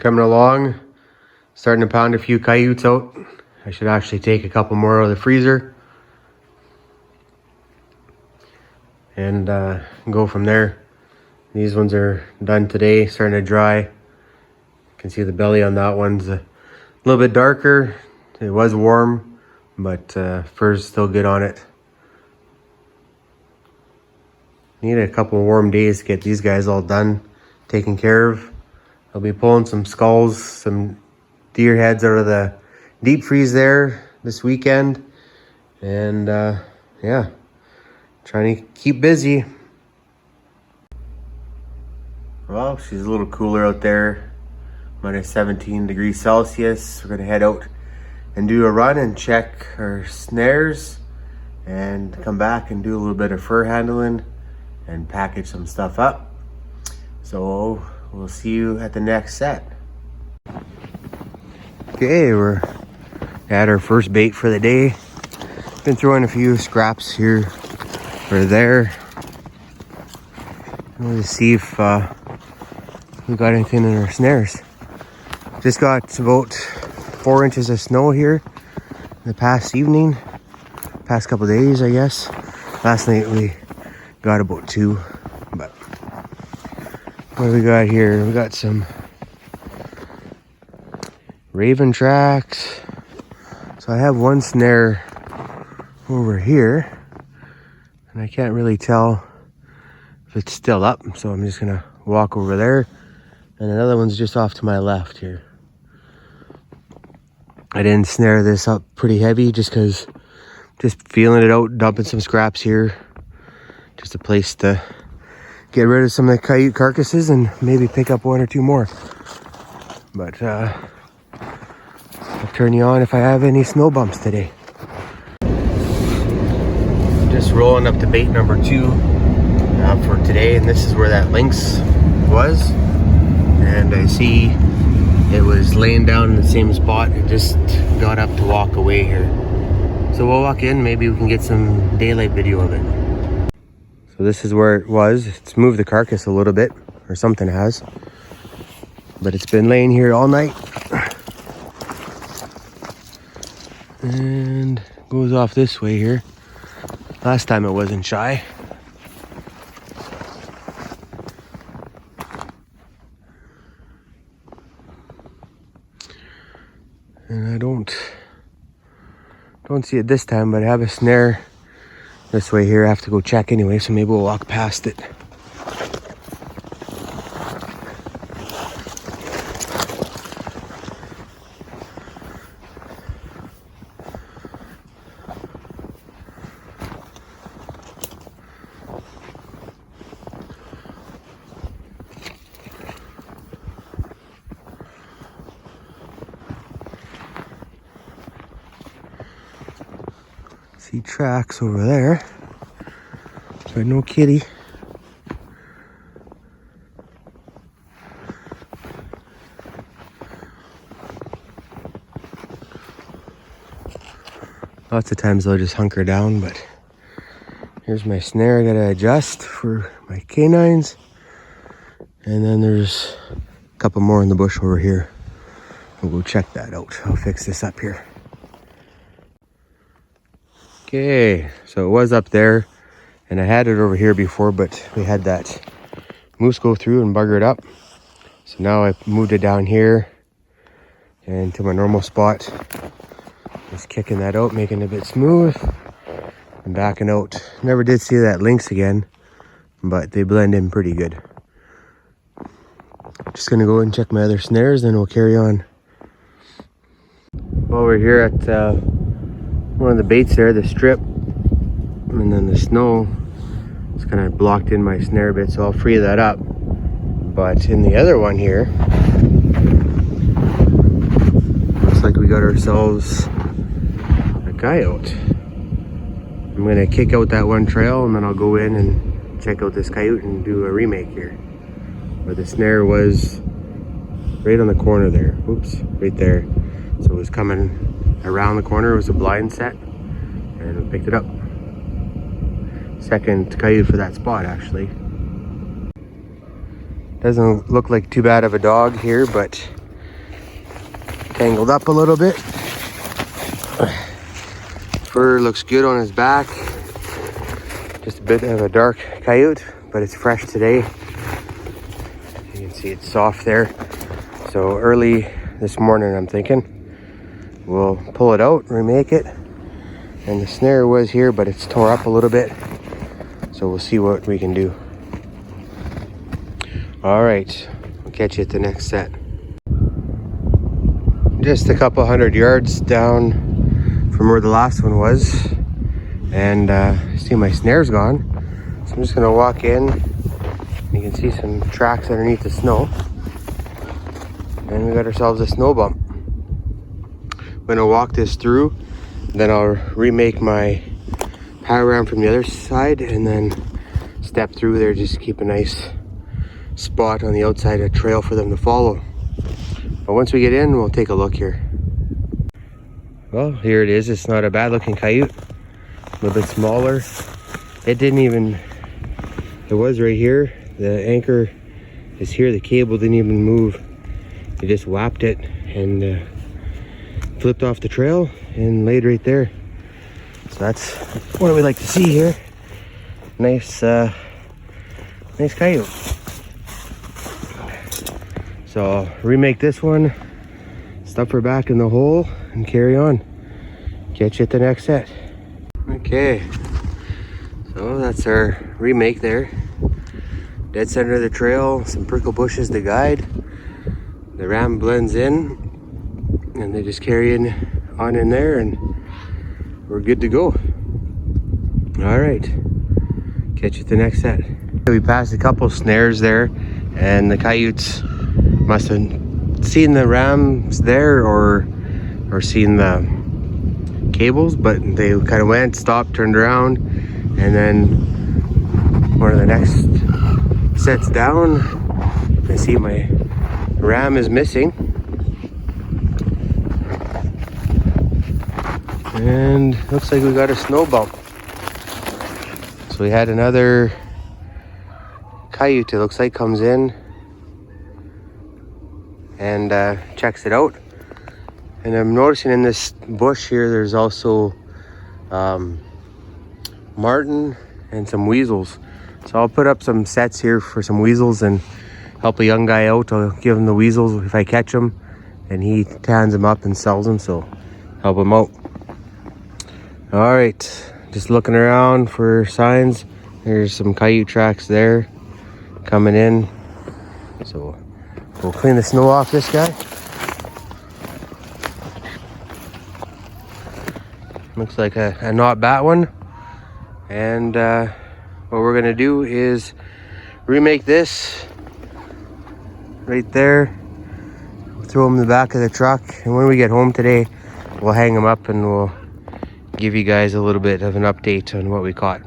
coming along. Starting to pound a few coyotes out. I should actually take a couple more out of the freezer. And go from there. These ones are done today, starting to dry. You can see the belly on that one's a little bit darker. It was warm, but fur's still good on it. Need a couple warm days to get these guys all done, taken care of. I'll be pulling some skulls, some deer heads out of the deep freeze there this weekend. And yeah, trying to keep busy. Well, she's a little cooler out there, minus 17 degrees Celsius. We're gonna head out and do a run and check our snares and come back and do a little bit of fur handling and package some stuff up. So we'll see you at the next set. Okay, we're at our first bait for the day. Been throwing a few scraps here or there. We'll just see if we got anything in our snares. Just got about 4 inches of snow here the past evening, past couple days, I guess. Last night we got about 2, but what do we got here? We got some raven tracks. So I have one snare over here, and I can't really tell if it's still up, so I'm just gonna walk over there. And another one's just off to my left here. I didn't snare this up pretty heavy just because just feeling it out, dumping some scraps here. Just a place to get rid of some of the coyote carcasses and maybe pick up 1 or 2 more. But I'll turn you on if I have any snow bumps today. Just rolling up to bait number 2 for today, and this is where that lynx was. And I see it was laying down in the same spot. It just got up to walk away here. So we'll walk in, maybe we can get some daylight video of it. So this is where it was. It's moved the carcass a little bit, or something has. But it's been laying here all night. And goes off this way here. Last time it wasn't shy. And I don't see it this time, but I have a snare this way here. I have to go check anyway, so maybe we'll walk past it. See tracks over there, but no kitty. Lots of times they'll just hunker down, but here's my snare I gotta adjust for my canines. And then there's a couple more in the bush over here. We'll go check that out. I'll fix this up here. Okay, so it was up there, and I had it over here before, but we had that moose go through and bugger it up. So now I moved it down here and to my normal spot. Just kicking that out, making it a bit smooth and backing out. Never did see that lynx again, but they blend in pretty good. Just gonna go and check my other snares, then we'll carry on. Well, we're here at one of the baits there, the strip, and then the snow is kind of blocked in my snare a bit, so I'll free that up. But in the other one here, looks like we got ourselves a coyote. I'm gonna kick out that one trail, and then I'll go in and check out this coyote and do a remake here. Where the snare was right on the corner there. Oops, right there. So it was coming around the corner. It was a blind set, and we picked it up. Second coyote for that spot, actually. Doesn't look like too bad of a dog here, but tangled up a little bit. Fur looks good on his back. Just a bit of a dark coyote, but it's fresh today. You can see it's soft there. So early this morning, I'm thinking we'll pull it out, remake it. And the snare was here, but it's tore up a little bit. So we'll see what we can do. All right, we'll catch you at the next set. Just a couple 100 yards down from where the last one was. And see my snare's gone. So I'm just gonna walk in. You can see some tracks underneath the snow. And we got ourselves a snow bump. I'm gonna walk this through, then I'll remake my power ram from the other side and then step through there, just keep a nice spot on the outside, a trail for them to follow. But once we get in, we'll take a look here. Well, here it is. It's not a bad looking coyote. A little bit smaller. It was right here. The anchor is here. The cable didn't even move. They just whapped it and flipped off the trail and laid right there. So that's what we like to see here. Nice coyote. So I'll remake this one, stuff her back in the hole and carry on. Catch you at the next set. Okay, so that's our remake there. Dead center of the trail, some prickle bushes to guide. The ram blends in and they just carry on in there and we're good to go. All right, catch you at the next set. We passed a couple snares there and the coyotes must have seen the rams there or seen the cables, but they kind of went, stopped, turned around, and then one of the next sets down, I see my ram is missing. And looks like we got a snow bump. So we had another coyote, it looks like, comes in and checks it out. And I'm noticing in this bush here, there's also marten and some weasels. So I'll put up some sets here for some weasels and help a young guy out. I'll give him the weasels if I catch them, and he tans them up and sells them, so help him out. All right, just looking around for signs. There's some coyote tracks there coming in. So we'll clean the snow off this guy. Looks like a not bad one. And what we're gonna do is remake this right there. Throw them in the back of the truck. And when we get home today, we'll hang them up and we'll give you guys a little bit of an update on what we caught.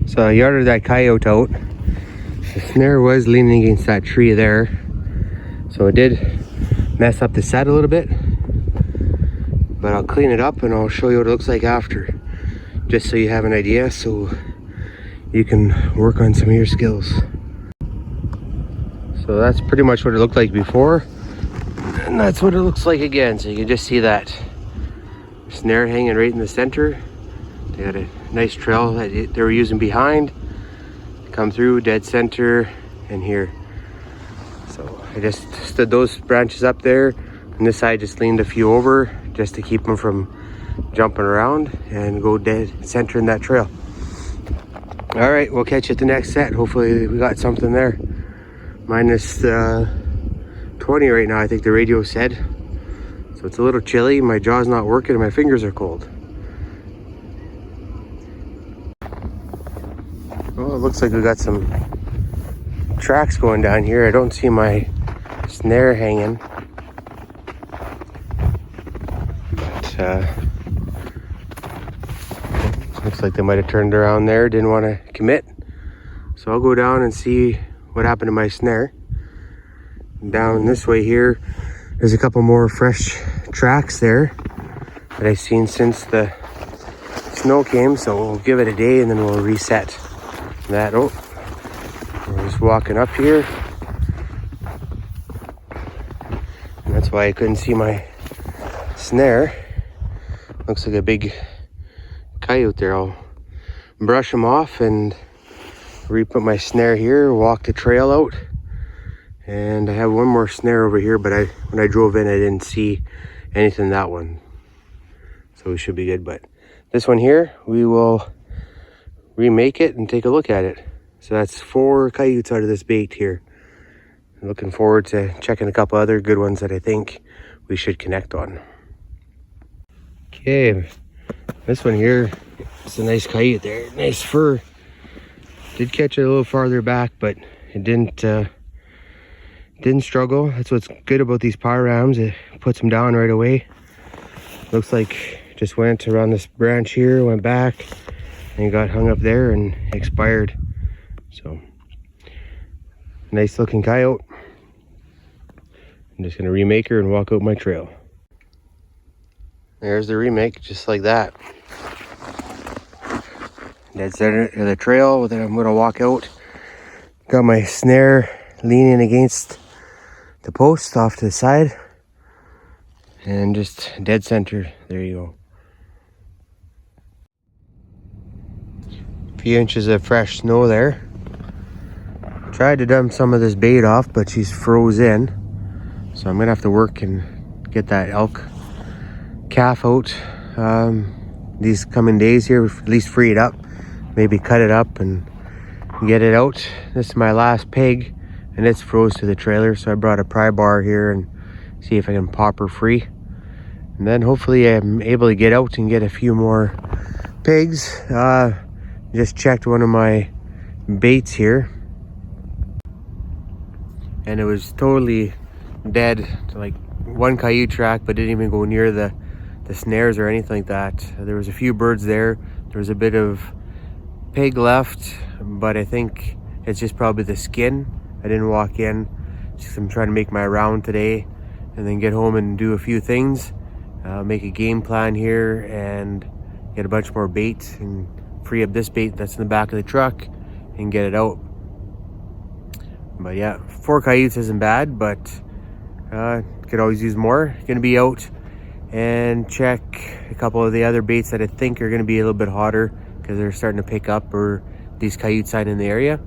So I yarded that coyote out. The snare was leaning against that tree there, so it did mess up the set a little bit, but I'll clean it up and I'll show you what it looks like after, just so you have an idea, so you can work on some of your skills. So that's pretty much what it looked like before, and that's what it looks like again. So you can just see that snare hanging right in the center. They had a nice trail that they were using behind, come through dead center and here. So I just stood those branches up there, and this side just leaned a few over just to keep them from jumping around and go dead center in that trail. All right, we'll catch you at the next set. Hopefully we got something there. Minus 20 right now, I think the radio said. So it's a little chilly, my jaw's not working and my fingers are cold. Well, it looks like we got some tracks going down here. I don't see my snare hanging. But looks like they might have turned around there, didn't want to commit. So I'll go down and see what happened to my snare. Down this way here, there's a couple more fresh tracks there that I've seen since the snow came, so we'll give it a day and then we'll reset that. Oh, we're just walking up here. And that's why I couldn't see my snare. Looks like a big coyote there. I'll brush him off and re-put my snare here, walk the trail out. And I have one more snare over here, but when I drove in, I didn't see anything in that one. So we should be good. But this one here, we will remake it and take a look at it. So that's 4 coyotes out of this bait here. I'm looking forward to checking a couple other good ones that I think we should connect on. Okay, this one here, it's a nice coyote there, nice fur. Did catch it a little farther back, but it didn't struggle. That's what's good about these power rams. It puts them down right away. Looks like just went around this branch here, went back, and got hung up there and expired. So, nice looking coyote. I'm just gonna remake her and walk out my trail. There's the remake, just like that. Dead center of the trail. Then I'm gonna walk out. Got my snare leaning against the post off to the side. And just dead center. There you go. A few inches of fresh snow there. Tried to dump some of this bait off, but she's froze in. So I'm gonna have to work and get that elk calf out these coming days here, at least free it up, maybe cut it up and get it out. This is my last pig and it's froze to the trailer, so I brought a pry bar here and see if I can pop her free, and then hopefully I'm able to get out and get a few more pigs. Just checked one of my baits here and it was totally dead, like one coyote track, but didn't even go near the snares or anything like that. There was a few birds there. There was a bit of pig left, but I think it's just probably the skin. I didn't walk in just 'cause I'm trying to make my round today and then get home and do a few things, make a game plan here and get a bunch more bait and free up this bait that's in the back of the truck and get it out. But yeah, 4 coyotes isn't bad, but could always use more. Gonna be out and check a couple of the other baits that I think are gonna be a little bit hotter because they're starting to pick up, or these coyotes sign in the area.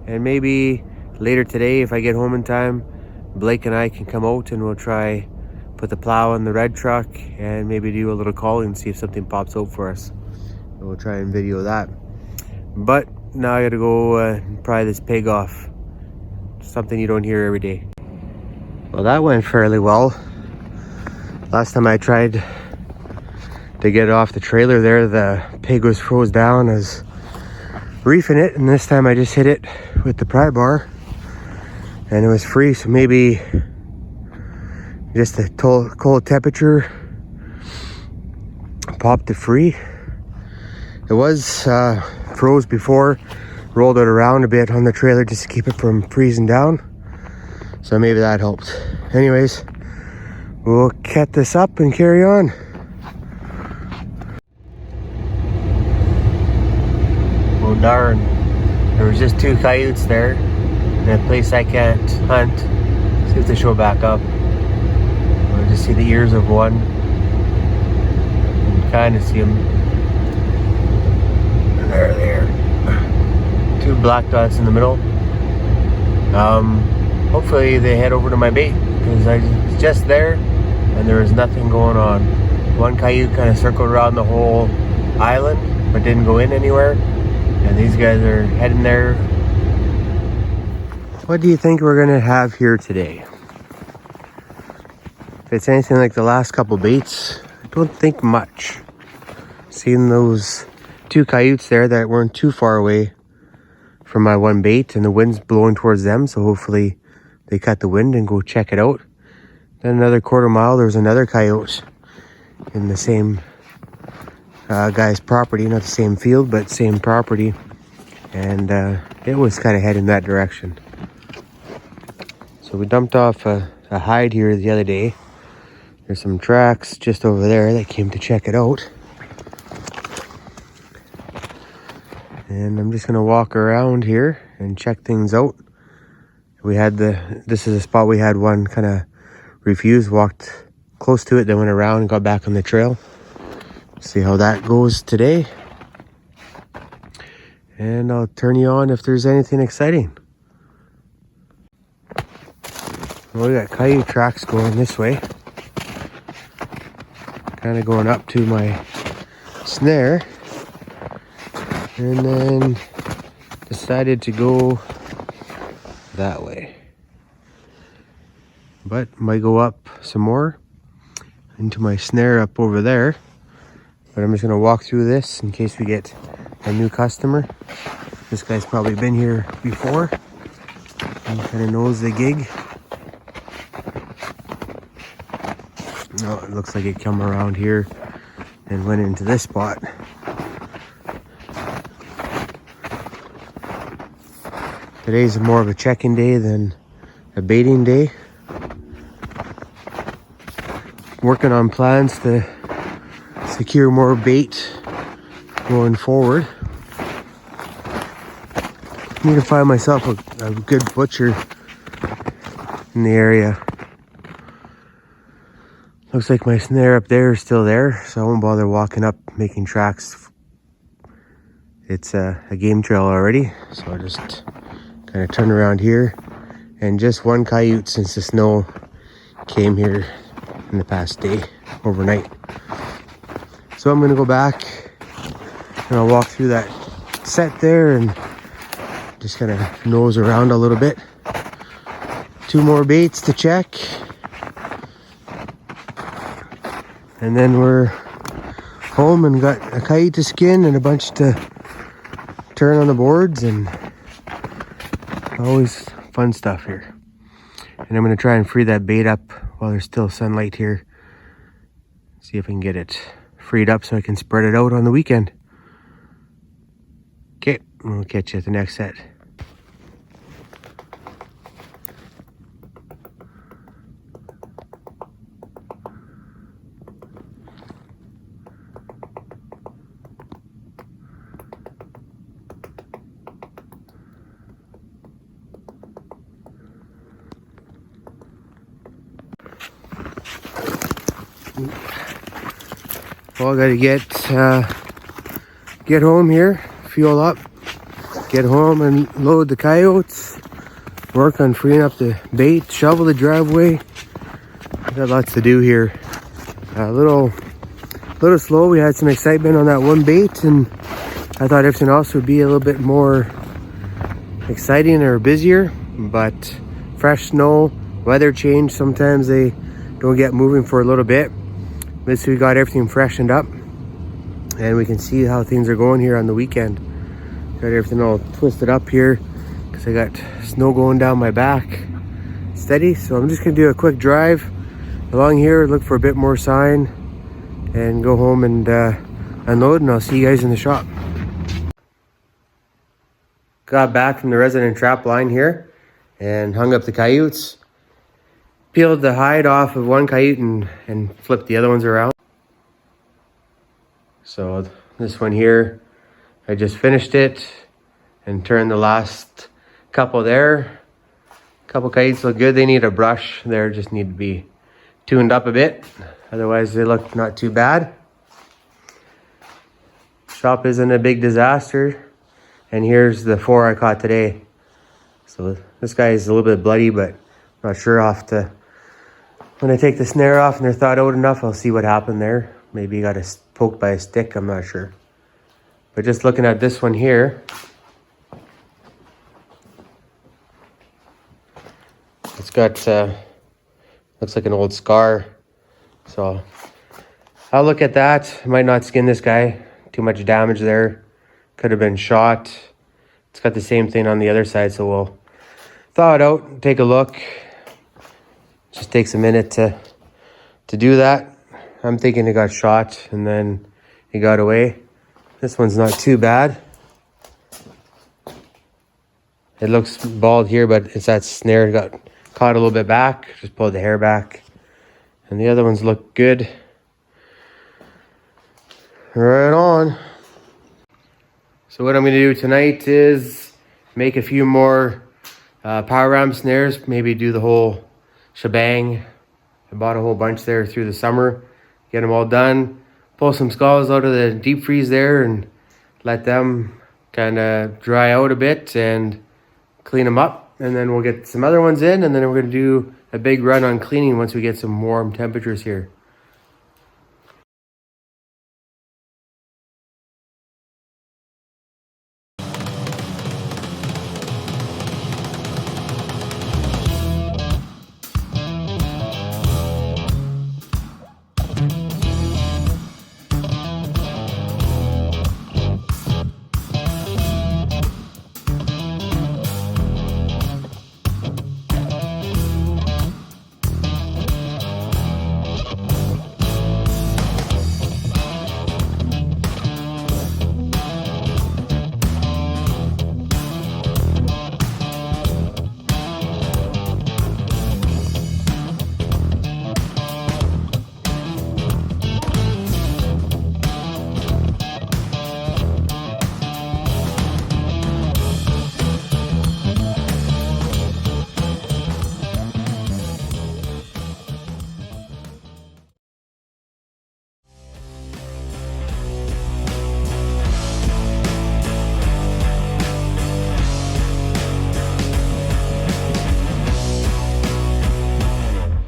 And maybe later today, if I get home in time, Blake and I can come out and we'll try put the plow in the red truck and maybe do a little calling and see if something pops out for us. And we'll try and video that. But now I gotta go pry this pig off. Something you don't hear every day. Well, that went fairly well. Last time I tried to get it off the trailer there, the pig was froze down. I was reefing it, and this time I just hit it with the pry bar and it was free. So maybe just the cold temperature popped it free. It was froze before, rolled it around a bit on the trailer just to keep it from freezing down. So maybe that helped. Anyways, we'll cut this up and carry on. Well, darn. There was just 2 coyotes there in a place I can't hunt. See if they show back up. I'll just see the ears of one. And kind of see them. There they are. 2 black dots in the middle. Hopefully they head over to my bait because I was just there and there was nothing going on. One coyote kind of circled around the whole island but didn't go in anywhere, and these guys are heading there. What do you think we're gonna have here today? If it's anything like the last couple baits, I don't think much. Seeing those 2 coyotes there that weren't too far away from my one bait, and the wind's blowing towards them, so hopefully they cut the wind and go check it out. Then another quarter mile, there was another coyote in the same guy's property, not the same field, but same property, and it was kind of heading that direction. So we dumped off a hide here the other day. There's some tracks just over there that came to check it out. And I'm just gonna walk around here and check things out. We had this is a spot we had one kind of refused, walked close to it, then went around and got back on the trail. See how that goes today. And I'll turn you on if there's anything exciting. Well, we got coyote tracks going this way. Kind of going up to my snare. And then decided to go that way. But might go up some more into my snare up over there. But I'm just going to walk through this in case we get a new customer. This guy's probably been here before. He kind of knows the gig. No, it looks like it come around here and went into this spot. Today's more of a check-in day than a baiting day. Working on plans to secure more bait going forward. Need to find myself a good butcher in the area. Looks like my snare up there is still there, so I won't bother walking up making tracks. It's a game trail already, so I'll just kind of turn around here. And just one coyote since the snow came here in the past day, overnight. So I'm gonna go back and I'll walk through that set there and just kind of nose around a little bit. 2 more baits to check. And then we're home and got a coyote to skin and a bunch to turn on the boards, and always fun stuff here. And I'm going to try and free that bait up while there's still sunlight here. See if I can get it freed up so I can spread it out on the weekend. Okay, we'll catch you at the next set. Well, I gotta get home here, fuel up, get home and load the coyotes, work on freeing up the bait, shovel the driveway. Got lots to do here. A little slow. We had some excitement on that one bait, and I thought everything else would be a little bit more exciting or busier, but fresh snow, weather change, sometimes they don't get moving for a little bit. This we got everything freshened up, and we can see how things are going here on the weekend. Got everything all twisted up here because I got snow going down my back steady. So I'm just gonna do a quick drive along here, look for a bit more sign, and go home and unload, and I'll see you guys in the shop. Got back from the resident trap line here and hung up the coyotes. Peeled the hide off of one coyote and flipped the other ones around. So this one here, I just finished it and turned the last couple there. Couple coyotes look good. They need a brush there, just need to be tuned up a bit. Otherwise they look not too bad. Shop isn't a big disaster. And here's the 4 I caught today. So this guy is a little bit bloody, but not sure when I take the snare off and they're thawed out enough, I'll see what happened there. Maybe he got poked by a stick, I'm not sure. But just looking at this one here, it's got, looks like an old scar. So I'll look at that. I might not skin this guy. Too much damage there. Could have been shot. It's got the same thing on the other side, so we'll thaw it out, take a look. Just takes a minute to do that. I'm thinking it got shot and then he got away. This one's not too bad. It looks bald here, but it's that snare got caught a little bit back. Just pulled the hair back. And the other ones look good. Right on. So what I'm going to do tonight is make a few more power ram snares. Maybe do the whole shebang. I bought a whole bunch there through the summer. Get them all done. Pull some skulls out of the deep freeze there and let them kind of dry out a bit and clean them up. And then we'll get some other ones in, and then we're going to do a big run on cleaning once we get some warm temperatures here.